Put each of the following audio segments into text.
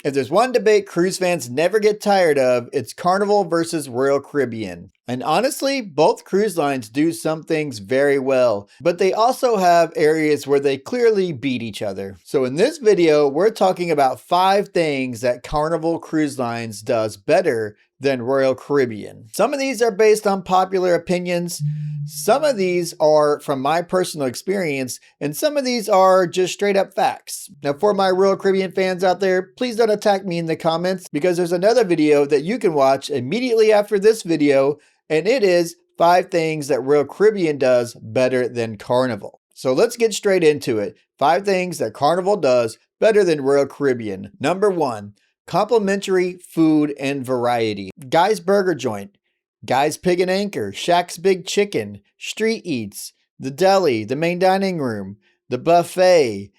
If there's one debate cruise fans never get tired of, it's Carnival versus Royal Caribbean. And honestly, both cruise lines do some things very well, but they also have areas where they clearly beat each other. So in this video, we're talking about 5 things that Carnival Cruise Lines does better than Royal Caribbean. Some of these are based on popular opinions. Some of these are from my personal experience, and some of these are just straight up facts. Now, for my Royal Caribbean fans out there, please don't attack me in the comments, because there's another video that you can watch immediately after this video, and it is 5 things that Royal Caribbean does better than Carnival. So let's get straight into it. 5 things that Carnival does better than Royal Caribbean. Number 1, complimentary food and variety. Guy's Burger Joint, Guy's Pig and Anchor, Shaq's Big Chicken, Street Eats, the deli, the main dining room, the buffet,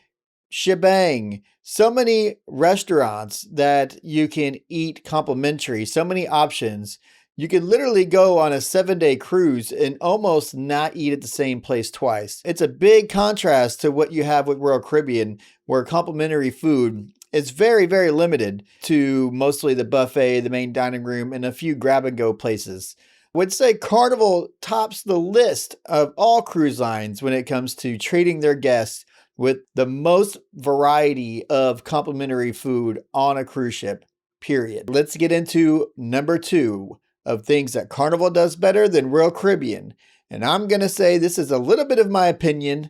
shebang. So many restaurants that you can eat complimentary, so many options. You can literally go on a 7-day cruise and almost not eat at the same place twice. It's a big contrast to what you have with Royal Caribbean, where complimentary food is very, very limited to mostly the buffet, the main dining room, and a few grab-and-go places. I would say Carnival tops the list of all cruise lines when it comes to treating their guests with the most variety of complimentary food on a cruise ship, period. Let's get into number 2 of things that Carnival does better than Royal Caribbean. And I'm going to say this is a little bit of my opinion.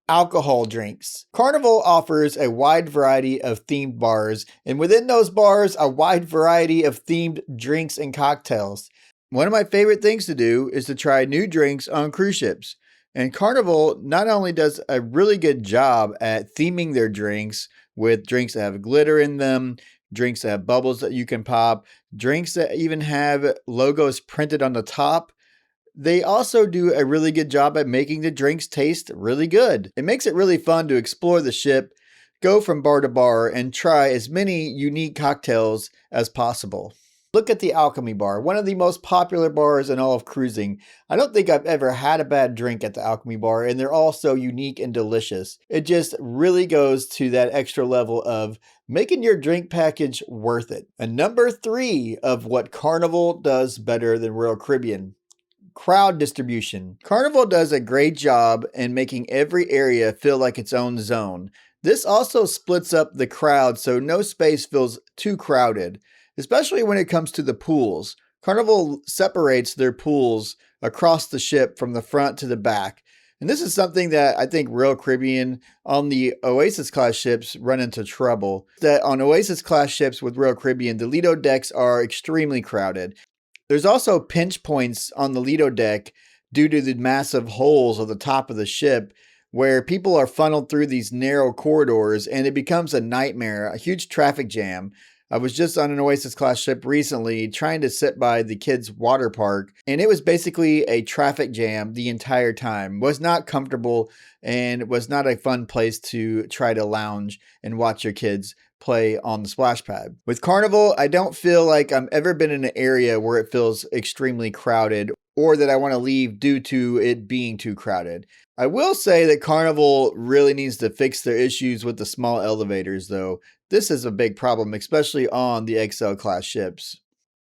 Alcohol drinks. Carnival offers a wide variety of themed bars, and within those bars, a wide variety of themed drinks and cocktails. One of my favorite things to do is to try new drinks on cruise ships. And Carnival not only does a really good job at theming their drinks with drinks that have glitter in them, drinks that have bubbles that you can pop, drinks that even have logos printed on the top, they also do a really good job at making the drinks taste really good. It makes it really fun to explore the ship, go from bar to bar, and try as many unique cocktails as possible. Look at the Alchemy Bar, one of the most popular bars in all of cruising. I don't think I've ever had a bad drink at the Alchemy Bar, and they're all so unique and delicious. It just really goes to that extra level of making your drink package worth it. And number 3 of what Carnival does better than Royal Caribbean: crowd distribution. Carnival does a great job in making every area feel like its own zone. This also splits up the crowd so no space feels too crowded, especially when it comes to the pools. Carnival separates their pools across the ship from the front to the back. And this is something that I think Royal Caribbean on the Oasis class ships run into trouble. That on Oasis class ships with Royal Caribbean, the Lido decks are extremely crowded. There's also pinch points on the Lido deck due to the massive holes at the top of the ship where people are funneled through these narrow corridors, and it becomes a nightmare, a huge traffic jam. I was just on an Oasis class ship recently trying to sit by the kids' water park, and it was basically a traffic jam the entire time. It was not comfortable and was not a fun place to try to lounge and watch your kids play on the splash pad. With Carnival, I don't feel like I've ever been in an area where it feels extremely crowded or that I want to leave due to it being too crowded. I will say that Carnival really needs to fix their issues with the small elevators though. This is a big problem, especially on the XL class ships.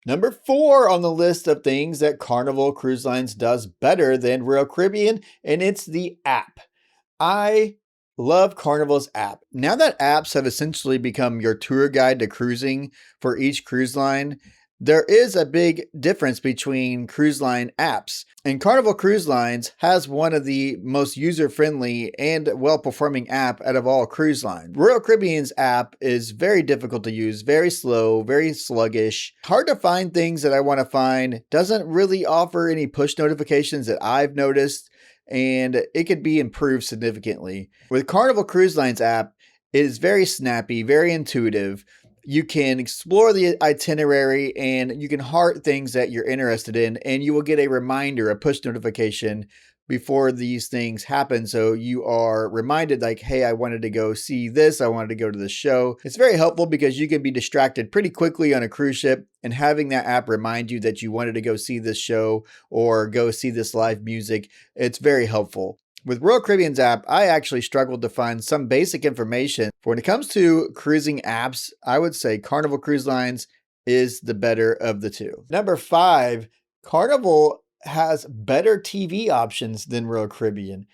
Number 4 on the list of things that Carnival Cruise Lines does better than Royal Caribbean, and it's the app. I love Carnival's app. Now that apps have essentially become your tour guide to cruising for each cruise line, there is a big difference between cruise line apps. And Carnival Cruise Lines has one of the most user-friendly and well-performing app out of all cruise lines. Royal Caribbean's app is very difficult to use, very slow, very sluggish, hard to find things that I want to find, doesn't really offer any push notifications that I've noticed, and it could be improved significantly. With Carnival Cruise Lines app, it is very snappy, very intuitive. You can explore the itinerary and you can heart things that you're interested in, and you will get a reminder, a push notification before these things happen. So you are reminded like, hey, I wanted to go see this. I wanted to go to the show. It's very helpful because you can be distracted pretty quickly on a cruise ship, and having that app remind you that you wanted to go see this show or go see this live music, it's very helpful. With Royal Caribbean's app, I actually struggled to find some basic information. For when it comes to cruising apps, I would say Carnival Cruise Lines is the better of the two. Number 5, Carnival has better TV options than Royal Caribbean.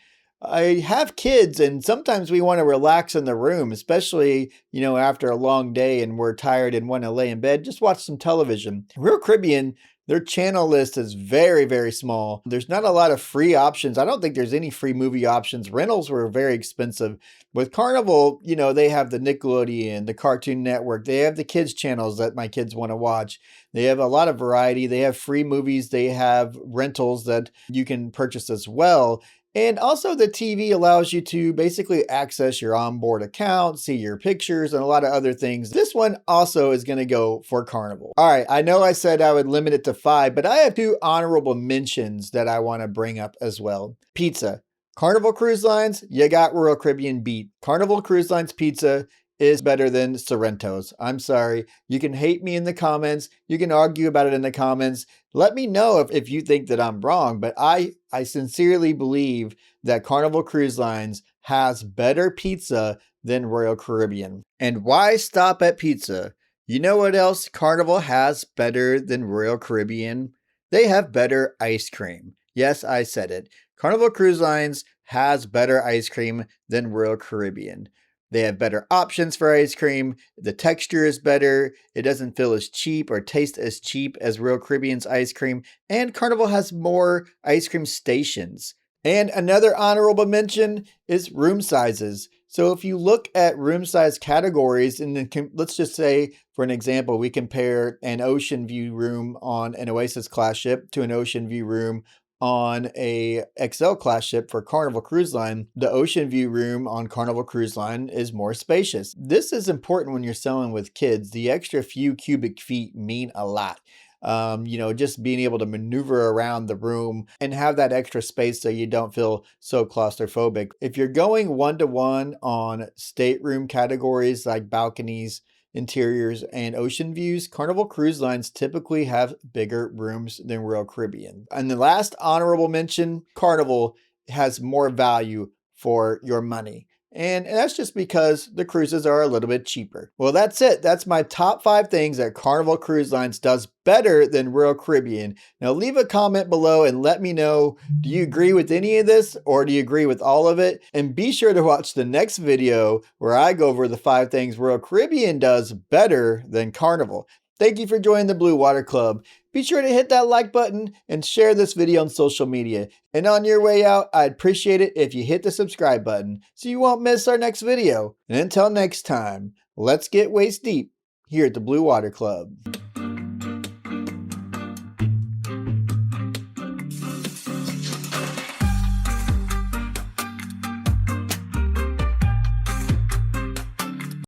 I have kids and sometimes we want to relax in the room, especially, after a long day and we're tired and want to lay in bed, just watch some television. Royal Caribbean, their channel list is very, very small. There's not a lot of free options. I don't think there's any free movie options. Rentals were very expensive. With Carnival, they have the Nickelodeon, the Cartoon Network. They have the kids channels that my kids want to watch. They have a lot of variety. They have free movies. They have rentals that you can purchase as well. And also the TV allows you to basically access your onboard account, see your pictures, and a lot of other things. This one also is going to go for Carnival. All right, I know I said I would limit it to 5, but I have 2 honorable mentions that I want to bring up as well. Pizza. Carnival Cruise Lines, you got Royal Caribbean beat. Carnival Cruise Lines pizza is better than Sorrento's. I'm sorry. You can hate me in the comments. You can argue about it in the comments. Let me know if you think that I'm wrong, but I sincerely believe that Carnival Cruise Lines has better pizza than Royal Caribbean. And why stop at pizza? You know what else Carnival has better than Royal Caribbean? They have better ice cream. Yes, I said it. Carnival Cruise Lines has better ice cream than Royal Caribbean. They have better options for ice cream. The texture is better. It doesn't feel as cheap or taste as cheap as Royal Caribbean's ice cream. And Carnival has more ice cream stations. And another honorable mention is room sizes. So if you look at room size categories, and then let's just say, for an example, we compare an ocean view room on an Oasis class ship to an ocean view room on a XL class ship for Carnival Cruise Line. The ocean view room on Carnival Cruise Line is more spacious. This is important when you're sailing with kids. The extra few cubic feet mean a lot. Just being able to maneuver around the room and have that extra space so you don't feel so claustrophobic. If you're going 1-to-1 on stateroom categories like balconies, interiors, and ocean views, Carnival Cruise Lines typically have bigger rooms than Royal Caribbean. And the last honorable mention, Carnival has more value for your money. And that's just because the cruises are a little bit cheaper. Well, that's it. That's my top 5 things that Carnival Cruise Lines does better than Royal Caribbean. Now leave a comment below and let me know, do you agree with any of this or do you agree with all of it? And be sure to watch the next video where I go over the 5 things Royal Caribbean does better than Carnival. Thank you for joining the Blue Water Club. Be sure to hit that like button and share this video on social media. And on your way out, I'd appreciate it if you hit the subscribe button so you won't miss our next video. And until next time, let's get waist deep here at the Blue Water Club.